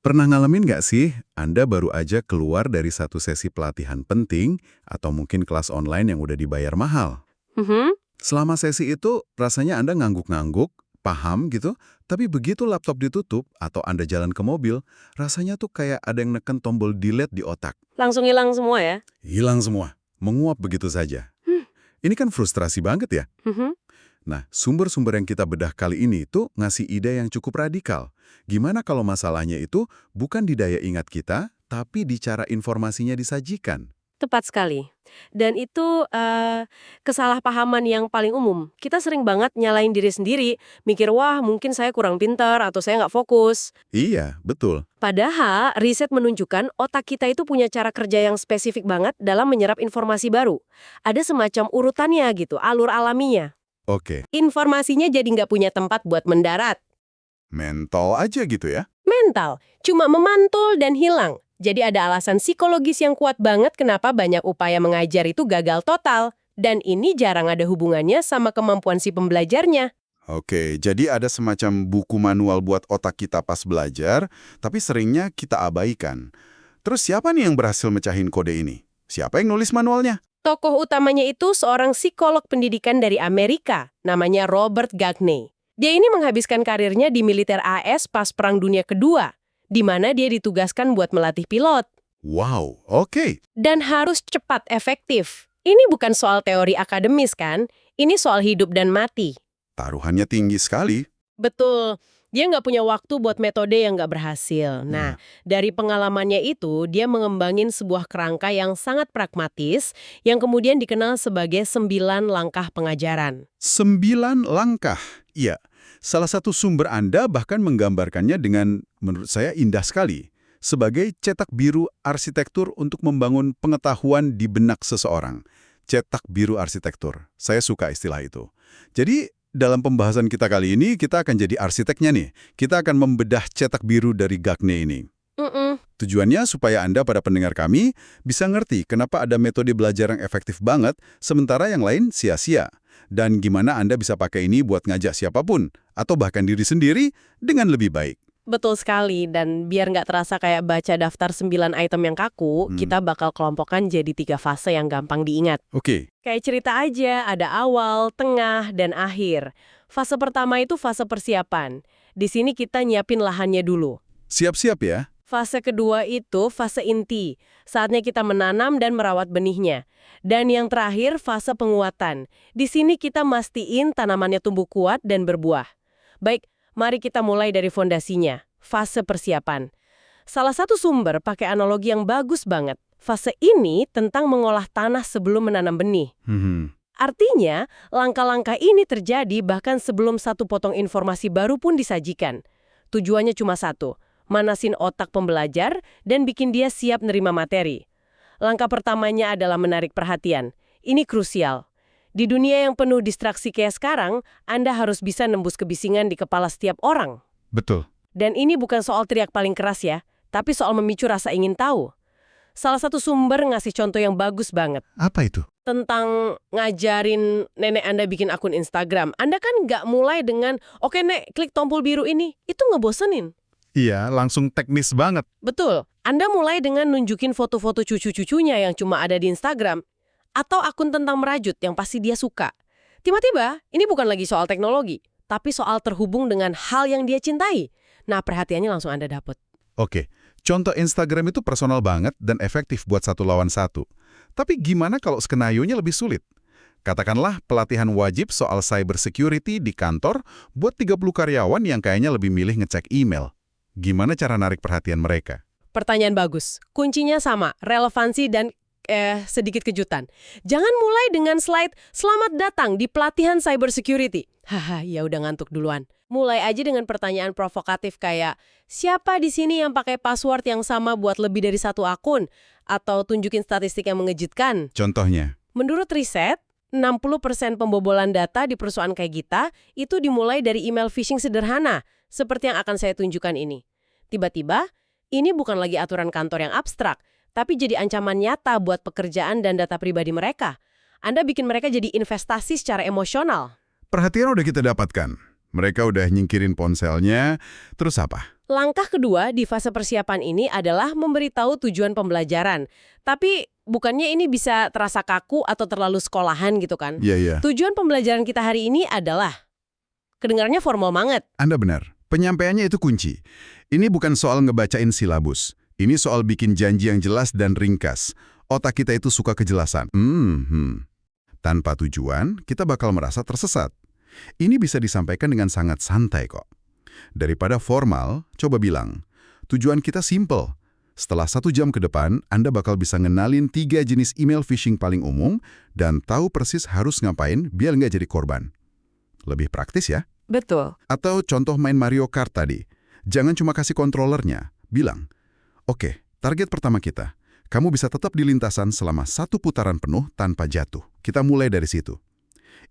Pernah ngalamin nggak sih, Anda baru aja keluar dari satu sesi pelatihan penting atau mungkin kelas online yang udah dibayar mahal? Mhm. Selama sesi itu, rasanya Anda ngangguk-ngangguk, paham gitu, tapi begitu laptop ditutup atau Anda jalan ke mobil, rasanya tuh kayak ada yang neken tombol delete di otak. Langsung hilang semua ya? Hilang semua, menguap begitu saja. Hmm. Ini kan frustrasi banget ya? Mhm. Nah, sumber-sumber yang kita bedah kali ini itu ngasih ide yang cukup radikal. Gimana kalau masalahnya itu bukan di daya ingat kita, tapi di cara informasinya disajikan? Tepat sekali. Dan itu kesalahpahaman yang paling umum. Kita sering banget nyalain diri sendiri, mikir, wah mungkin saya kurang pintar atau saya nggak fokus. Iya, betul. Padahal riset menunjukkan otak kita itu punya cara kerja yang spesifik banget dalam menyerap informasi baru. Ada semacam urutannya gitu, alur alaminya. Oke, Informasinya jadi nggak punya tempat buat mendarat. mental aja gitu ya? Mental, cuma memantul dan hilang. Jadi ada alasan psikologis yang kuat banget kenapa banyak upaya mengajar itu gagal total. Dan ini jarang ada hubungannya sama kemampuan si pembelajarnya. Oke, jadi ada semacam buku manual buat otak kita pas belajar, tapi seringnya kita abaikan. Terus siapa nih yang berhasil mecahin kode ini? Siapa yang nulis manualnya? Tokoh utamanya itu seorang psikolog pendidikan dari Amerika, namanya Robert Gagne. Dia ini menghabiskan karirnya di militer AS pas Perang Dunia Kedua, di mana dia ditugaskan buat melatih pilot. Wow, oke. Dan harus cepat efektif. Ini bukan soal teori akademis kan, ini soal hidup dan mati. Taruhannya tinggi sekali. Betul. Dia nggak punya waktu buat metode yang nggak berhasil. Nah, dari pengalamannya itu, dia mengembangin sebuah kerangka yang sangat pragmatis, yang kemudian dikenal sebagai 9 langkah pengajaran. 9 langkah. Iya, salah satu sumber Anda bahkan menggambarkannya dengan, menurut saya, indah sekali. Sebagai cetak biru arsitektur untuk membangun pengetahuan di benak seseorang. Cetak biru arsitektur. Saya suka istilah itu. Jadi, dalam pembahasan kita kali ini, kita akan jadi arsiteknya nih. Kita akan membedah cetak biru dari Gagne ini. Mm-mm. Tujuannya supaya Anda pada pendengar kami bisa ngerti kenapa ada metode belajar yang efektif banget, sementara yang lain sia-sia. Dan gimana Anda bisa pakai ini buat ngajak siapapun, atau bahkan diri sendiri, dengan lebih baik. Betul sekali, dan biar nggak terasa kayak baca daftar 9 item yang kaku, kita bakal kelompokkan jadi 3 fase yang gampang diingat. Oke, Kayak cerita aja, ada awal, tengah, dan akhir. Fase pertama itu fase persiapan. Di sini kita nyiapin lahannya dulu. siap-siap ya. Fase kedua itu fase inti. Saatnya kita menanam dan merawat benihnya. Dan yang terakhir, fase penguatan. Di sini kita mastiin tanamannya tumbuh kuat dan berbuah. Baik, mari kita mulai dari fondasinya, fase persiapan. Salah satu sumber pakai analogi yang bagus banget. Fase ini tentang mengolah tanah sebelum menanam benih. Artinya, langkah-langkah ini terjadi bahkan sebelum satu potong informasi baru pun disajikan. Tujuannya cuma satu, manasin otak pembelajar dan bikin dia siap nerima materi. Langkah pertamanya adalah menarik perhatian. Ini krusial. Di dunia yang penuh distraksi kayak sekarang, Anda harus bisa nembus kebisingan di kepala setiap orang. Betul. Dan ini bukan soal teriak paling keras ya, tapi soal memicu rasa ingin tahu. Salah satu sumber ngasih contoh yang bagus banget. Apa itu? Tentang ngajarin nenek Anda bikin akun Instagram. Anda kan nggak mulai dengan, oke nek, klik tombol biru ini. Itu ngebosenin. Iya, langsung teknis banget. Betul. Anda mulai dengan nunjukin foto-foto cucu-cucunya yang cuma ada di Instagram. Atau akun tentang merajut yang pasti dia suka. Tiba-tiba, ini bukan lagi soal teknologi, tapi soal terhubung dengan hal yang dia cintai. Nah, perhatiannya langsung Anda dapet. Oke, contoh Instagram itu personal banget dan efektif buat 1 lawan 1. Tapi gimana kalau skenarionya lebih sulit? Katakanlah pelatihan wajib soal cyber security di kantor buat 30 karyawan yang kayaknya lebih milih ngecek email. Gimana cara narik perhatian mereka? Pertanyaan bagus. Kuncinya sama, relevansi dan sedikit kejutan. Jangan mulai dengan slide, selamat datang di pelatihan cyber security. Haha, ya udah ngantuk duluan. Mulai aja dengan pertanyaan provokatif kayak, siapa di sini yang pakai password yang sama buat lebih dari 1 akun? Atau tunjukin statistik yang mengejutkan. Contohnya? Menurut riset, 60% pembobolan data di perusahaan kayak kita itu dimulai dari email phishing sederhana, seperti yang akan saya tunjukkan ini. Tiba-tiba, ini bukan lagi aturan kantor yang abstrak, tapi jadi ancaman nyata buat pekerjaan dan data pribadi mereka. Anda bikin mereka jadi investasi secara emosional. Perhatian udah kita dapatkan. Mereka udah nyingkirin ponselnya, terus apa? Langkah kedua di fase persiapan ini adalah memberitahu tujuan pembelajaran. Tapi bukannya ini bisa terasa kaku atau terlalu sekolahan gitu kan? Iya, iya. Tujuan pembelajaran kita hari ini adalah, kedengarannya formal banget. Anda benar. Penyampaiannya itu kunci. Ini bukan soal ngebacain silabus. Ini soal bikin janji yang jelas dan ringkas. Otak kita itu suka kejelasan. Tanpa tujuan, kita bakal merasa tersesat. Ini bisa disampaikan dengan sangat santai kok. Daripada formal, coba bilang, tujuan kita simple. Setelah 1 jam ke depan, Anda bakal bisa ngenalin 3 jenis email phishing paling umum dan tahu persis harus ngapain biar nggak jadi korban. Lebih praktis ya? Betul. Atau contoh main Mario Kart tadi. Jangan cuma kasih kontrolernya. Bilang, oke, target pertama kita. Kamu bisa tetap di lintasan selama 1 putaran penuh tanpa jatuh. Kita mulai dari situ.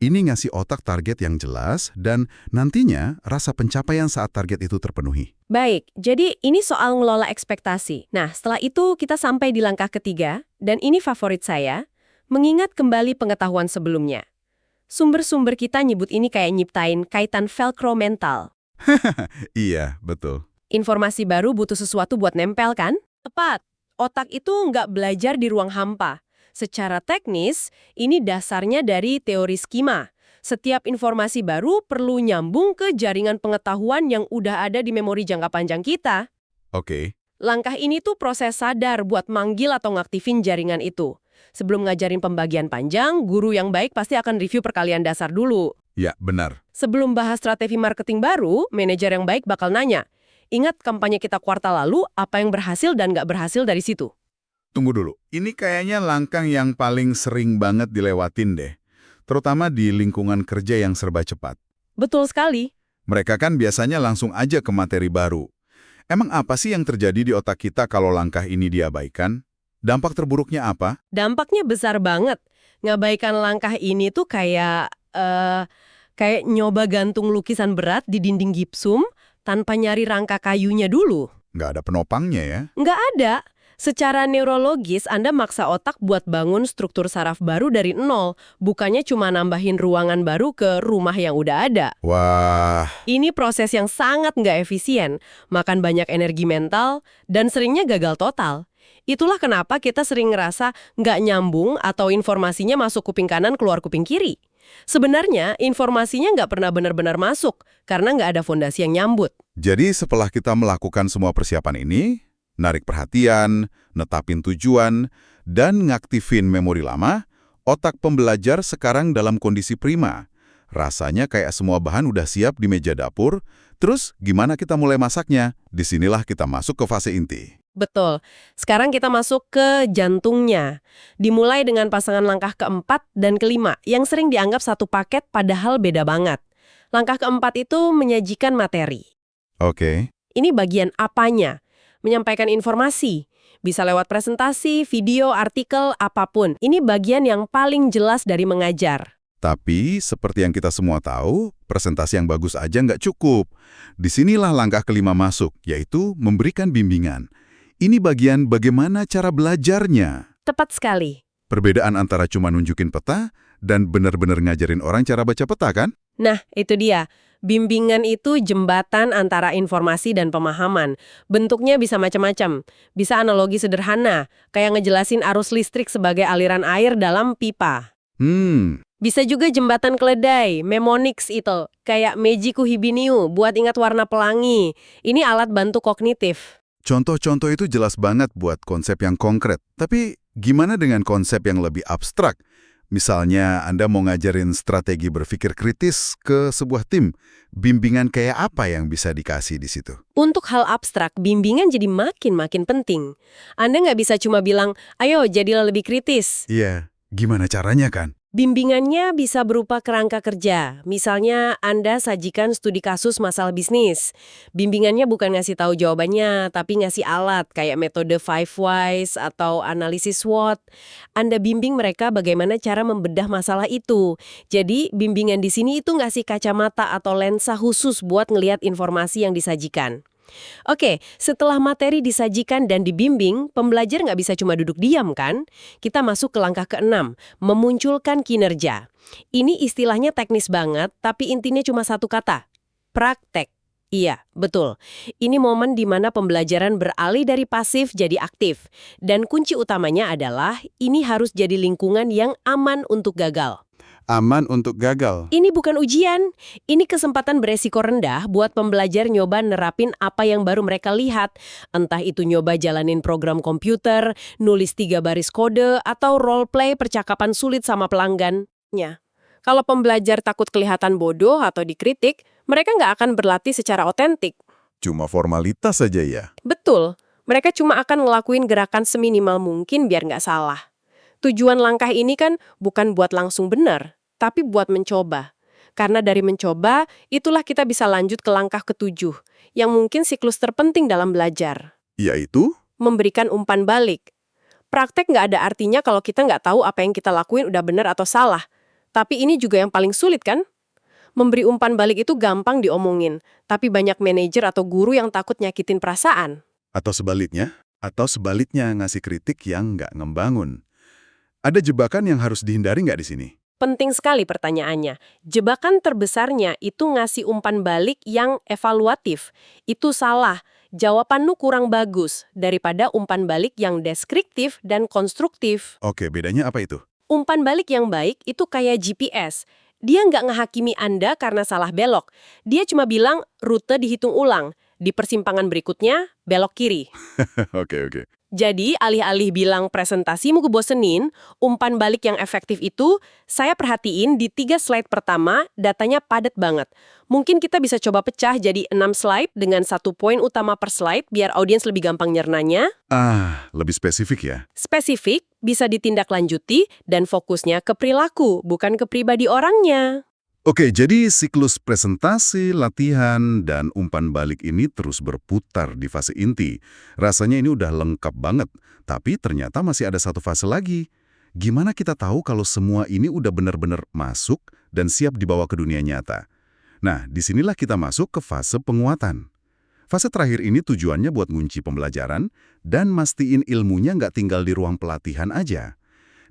Ini ngasih otak target yang jelas dan nantinya rasa pencapaian saat target itu terpenuhi. Baik, jadi ini soal ngelola ekspektasi. Nah, setelah itu kita sampai di langkah ketiga, dan ini favorit saya, mengingat kembali pengetahuan sebelumnya. Sumber-sumber kita nyebut ini kayak nyiptain kaitan velcro mental. Iya, betul. Informasi baru butuh sesuatu buat nempel kan? Tepat. Otak itu nggak belajar di ruang hampa. Secara teknis, ini dasarnya dari teori skema. Setiap informasi baru perlu nyambung ke jaringan pengetahuan yang udah ada di memori jangka panjang kita. Oke. Langkah ini tuh proses sadar buat manggil atau ngaktifin jaringan itu. Sebelum ngajarin pembagian panjang, guru yang baik pasti akan review perkalian dasar dulu. Ya, benar. Sebelum bahas strategi marketing baru, manajer yang baik bakal nanya, ingat kampanye kita kuartal lalu, apa yang berhasil dan nggak berhasil dari situ? Tunggu dulu. Ini kayaknya langkah yang paling sering banget dilewatin deh. Terutama di lingkungan kerja yang serba cepat. Betul sekali. Mereka kan biasanya langsung aja ke materi baru. Emang apa sih yang terjadi di otak kita kalau langkah ini diabaikan? Dampak terburuknya apa? Dampaknya besar banget. Ngabaikan langkah ini tuh kayak nyoba gantung lukisan berat di dinding gipsum tanpa nyari rangka kayunya dulu. Nggak ada penopangnya ya? Nggak ada. Secara neurologis, Anda maksa otak buat bangun struktur saraf baru dari nol, bukannya cuma nambahin ruangan baru ke rumah yang udah ada. Wah, Ini proses yang sangat nggak efisien, makan banyak energi mental, dan seringnya gagal total. Itulah kenapa kita sering ngerasa nggak nyambung atau informasinya masuk kuping kanan keluar kuping kiri. Sebenarnya, informasinya nggak pernah benar-benar masuk, karena nggak ada fondasi yang nyambut. jadi setelah kita melakukan semua persiapan ini, narik perhatian, netapin tujuan, dan ngaktifin memori lama, otak pembelajar sekarang dalam kondisi prima. Rasanya kayak semua bahan udah siap di meja dapur, terus gimana kita mulai masaknya? Disinilah kita masuk ke fase inti. Betul. Sekarang kita masuk ke jantungnya. Dimulai dengan pasangan langkah keempat dan kelima, yang sering dianggap satu paket padahal beda banget. Langkah keempat itu menyajikan materi. Oke. Ini bagian apanya? Menyampaikan informasi. Bisa lewat presentasi, video, artikel, apapun. Ini bagian yang paling jelas dari mengajar. Tapi, seperti yang kita semua tahu, presentasi yang bagus aja nggak cukup. Disinilah langkah kelima masuk, yaitu memberikan bimbingan. Ini bagian bagaimana cara belajarnya. Tepat sekali. Perbedaan antara cuma nunjukin peta dan benar-benar ngajarin orang cara baca peta, kan? Nah, itu dia. Bimbingan itu jembatan antara informasi dan pemahaman. Bentuknya bisa macam-macam. Bisa analogi sederhana, kayak ngejelasin arus listrik sebagai aliran air dalam pipa. Bisa juga jembatan keledai, mnemonics itu, kayak Meiji Kuhibiniu buat ingat warna pelangi. Ini alat bantu kognitif. Contoh-contoh itu jelas banget buat konsep yang konkret. Tapi gimana dengan konsep yang lebih abstrak? Misalnya Anda mau ngajarin strategi berpikir kritis ke sebuah tim. Bimbingan kayak apa yang bisa dikasih di situ? Untuk hal abstrak, bimbingan jadi makin penting. Anda nggak bisa cuma bilang, ayo jadilah lebih kritis. Iya, gimana caranya kan? Bimbingannya bisa berupa kerangka kerja. Misalnya, Anda sajikan studi kasus masalah bisnis. Bimbingannya bukan ngasih tahu jawabannya, tapi ngasih alat kayak metode 5 Whys atau analisis SWOT. Anda bimbing mereka bagaimana cara membedah masalah itu. Jadi, bimbingan di sini itu ngasih kacamata atau lensa khusus buat ngelihat informasi yang disajikan. Oke, setelah materi disajikan dan dibimbing, pembelajar nggak bisa cuma duduk diam kan? Kita masuk ke langkah ke-6, memunculkan kinerja. Ini istilahnya teknis banget, tapi intinya cuma satu kata, Praktek. Iya, betul. Ini momen di mana pembelajaran beralih dari pasif jadi aktif. Dan kunci utamanya adalah ini harus jadi lingkungan yang aman untuk gagal. Aman untuk gagal. Ini bukan ujian, ini kesempatan beresiko rendah buat pembelajar nyoba nerapin apa yang baru mereka lihat. Entah itu nyoba jalanin program komputer, nulis 3 baris kode, atau role play percakapan sulit sama pelanggannya. Kalau pembelajar takut kelihatan bodoh atau dikritik, mereka nggak akan berlatih secara otentik. Cuma formalitas saja ya. Betul, mereka cuma akan ngelakuin gerakan seminimal mungkin biar nggak salah. Tujuan langkah ini kan bukan buat langsung benar, tapi buat mencoba. Karena dari mencoba, itulah kita bisa lanjut ke langkah ketujuh, yang mungkin siklus terpenting dalam belajar. Yaitu? Memberikan umpan balik. Praktek nggak ada artinya kalau kita nggak tahu apa yang kita lakuin udah benar atau salah. Tapi ini juga yang paling sulit kan? Memberi umpan balik itu gampang diomongin, tapi banyak manajer atau guru yang takut nyakitin perasaan. Atau sebaliknya ngasih kritik yang nggak ngembangun. Ada jebakan yang harus dihindari nggak di sini? Penting sekali pertanyaannya. Jebakan terbesarnya itu ngasih umpan balik yang evaluatif. Itu salah. Jawabanmu kurang bagus daripada umpan balik yang deskriptif dan konstruktif. Oke, bedanya apa itu? Umpan balik yang baik itu kayak GPS. Dia nggak ngehakimi Anda karena salah belok. Dia cuma bilang rute dihitung ulang. Di persimpangan berikutnya, belok kiri. Oke. Jadi, alih-alih bilang presentasimu kebosenin, umpan balik yang efektif itu, saya perhatiin di 3 slide pertama, datanya padat banget. Mungkin kita bisa coba pecah jadi 6 slide dengan 1 poin utama per slide, biar audiens lebih gampang nyernanya. Lebih spesifik ya? Spesifik, bisa ditindaklanjuti, dan fokusnya ke perilaku, bukan ke pribadi orangnya. Oke, jadi siklus presentasi, latihan, dan umpan balik ini terus berputar di fase inti. Rasanya ini udah lengkap banget, tapi ternyata masih ada satu fase lagi. Gimana kita tahu kalau semua ini udah benar-benar masuk dan siap dibawa ke dunia nyata? Nah, disinilah kita masuk ke fase penguatan. Fase terakhir ini tujuannya buat ngunci pembelajaran dan mastiin ilmunya nggak tinggal di ruang pelatihan aja.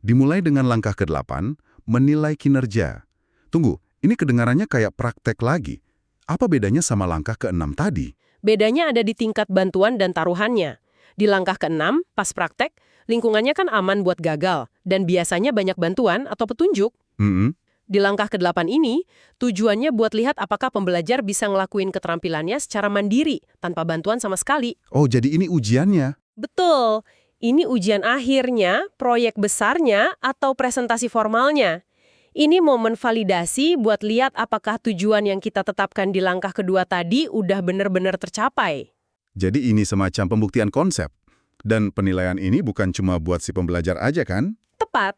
Dimulai dengan langkah ke-8, menilai kinerja. Tunggu. Ini kedengarannya kayak praktek lagi. Apa bedanya sama langkah ke-6 tadi? Bedanya ada di tingkat bantuan dan taruhannya. Di langkah ke-6, pas praktek, lingkungannya kan aman buat gagal, dan biasanya banyak bantuan atau petunjuk. Di langkah ke-8 ini, tujuannya buat lihat apakah pembelajar bisa ngelakuin keterampilannya secara mandiri, tanpa bantuan sama sekali. Oh, jadi ini ujiannya? Betul. Ini ujian akhirnya, proyek besarnya, atau presentasi formalnya. Ini momen validasi buat lihat apakah tujuan yang kita tetapkan di langkah kedua tadi udah benar-benar tercapai. Jadi ini semacam pembuktian konsep. Dan penilaian ini bukan cuma buat si pembelajar aja kan? Tepat.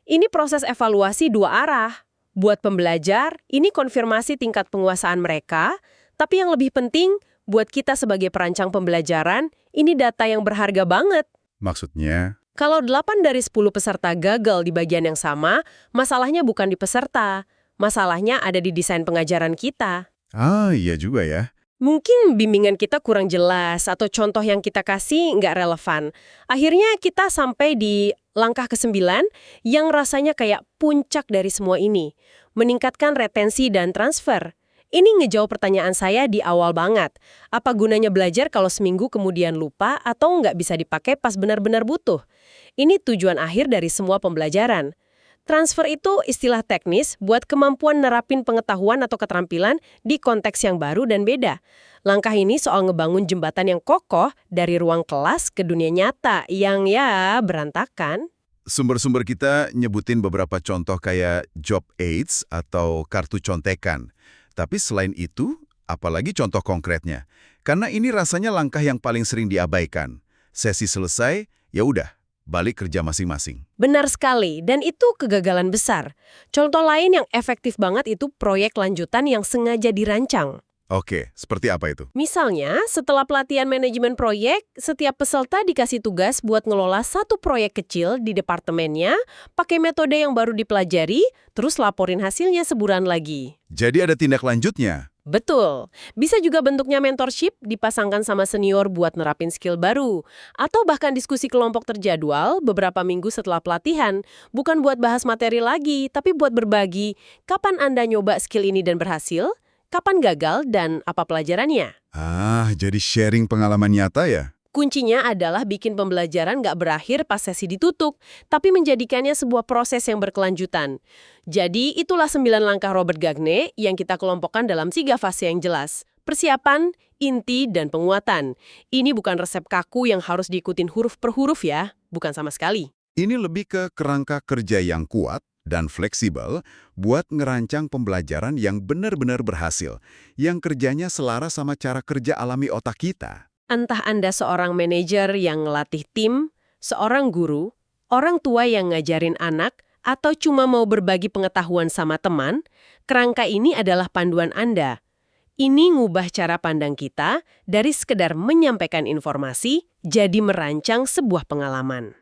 Ini proses evaluasi 2 arah. Buat pembelajar, ini konfirmasi tingkat penguasaan mereka, tapi yang lebih penting, buat kita sebagai perancang pembelajaran, ini data yang berharga banget. Maksudnya? Kalau 8 dari 10 peserta gagal di bagian yang sama, masalahnya bukan di peserta. Masalahnya ada di desain pengajaran kita. Iya juga ya. Mungkin bimbingan kita kurang jelas atau contoh yang kita kasih nggak relevan. Akhirnya kita sampai di langkah ke-9 yang rasanya kayak puncak dari semua ini. Meningkatkan retensi dan transfer. Ini ngejawab pertanyaan saya di awal banget. Apa gunanya belajar kalau seminggu kemudian lupa atau nggak bisa dipakai pas benar-benar butuh? Ini tujuan akhir dari semua pembelajaran. Transfer itu istilah teknis buat kemampuan nerapin pengetahuan atau keterampilan di konteks yang baru dan beda. Langkah ini soal ngebangun jembatan yang kokoh dari ruang kelas ke dunia nyata yang ya berantakan. Sumber-sumber kita nyebutin beberapa contoh kayak job aids atau kartu contekan. Tapi selain itu, apalagi contoh konkretnya? Karena ini rasanya langkah yang paling sering diabaikan. Sesi selesai, ya udah, balik kerja masing-masing. Benar sekali, dan itu kegagalan besar. Contoh lain yang efektif banget itu proyek lanjutan yang sengaja dirancang. Oke, seperti apa itu? Misalnya, setelah pelatihan manajemen proyek, setiap peserta dikasih tugas buat ngelola satu proyek kecil di departemennya, pakai metode yang baru dipelajari, terus laporin hasilnya sebulan lagi. Jadi ada tindak lanjutnya? Betul. Bisa juga bentuknya mentorship dipasangkan sama senior buat nerapin skill baru. Atau bahkan diskusi kelompok terjadwal beberapa minggu setelah pelatihan. Bukan buat bahas materi lagi, tapi buat berbagi. Kapan Anda nyoba skill ini dan berhasil? kapan gagal, dan apa pelajarannya. Jadi sharing pengalaman nyata ya? Kuncinya adalah bikin pembelajaran nggak berakhir pas sesi ditutup, tapi menjadikannya sebuah proses yang berkelanjutan. Jadi, itulah 9 langkah Robert Gagne yang kita kelompokkan dalam 3 fase yang jelas. Persiapan, inti, dan penguatan. Ini bukan resep kaku yang harus diikutin huruf per huruf ya, bukan sama sekali. Ini lebih ke kerangka kerja yang kuat dan fleksibel buat ngerancang pembelajaran yang benar-benar berhasil, yang kerjanya selaras sama cara kerja alami otak kita. Entah Anda seorang manajer yang ngelatih tim, seorang guru, orang tua yang ngajarin anak, atau cuma mau berbagi pengetahuan sama teman, kerangka ini adalah panduan Anda. Ini ngubah cara pandang kita dari sekedar menyampaikan informasi, jadi merancang sebuah pengalaman.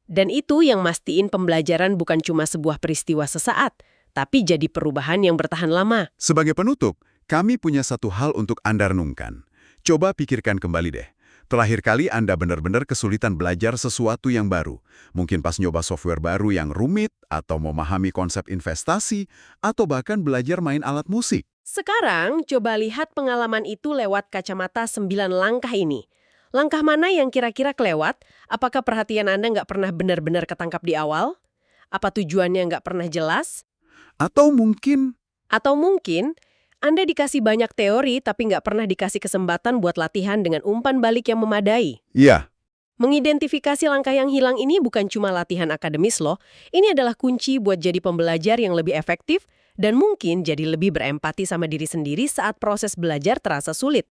Dan itu yang mastiin pembelajaran bukan cuma sebuah peristiwa sesaat, tapi jadi perubahan yang bertahan lama. Sebagai penutup, kami punya satu hal untuk Anda renungkan. Coba pikirkan kembali deh. Terakhir kali Anda benar-benar kesulitan belajar sesuatu yang baru. Mungkin pas nyoba software baru yang rumit, atau memahami konsep investasi, atau bahkan belajar main alat musik. Sekarang, coba lihat pengalaman itu lewat kacamata 9 langkah ini. Langkah mana yang kira-kira kelewat? Apakah perhatian Anda nggak pernah benar-benar ketangkap di awal? Apa tujuannya nggak pernah jelas? Atau mungkin Anda dikasih banyak teori tapi nggak pernah dikasih kesempatan buat latihan dengan umpan balik yang memadai. iya, Mengidentifikasi langkah yang hilang ini bukan cuma latihan akademis loh. Ini adalah kunci buat jadi pembelajar yang lebih efektif dan mungkin jadi lebih berempati sama diri sendiri saat proses belajar terasa sulit.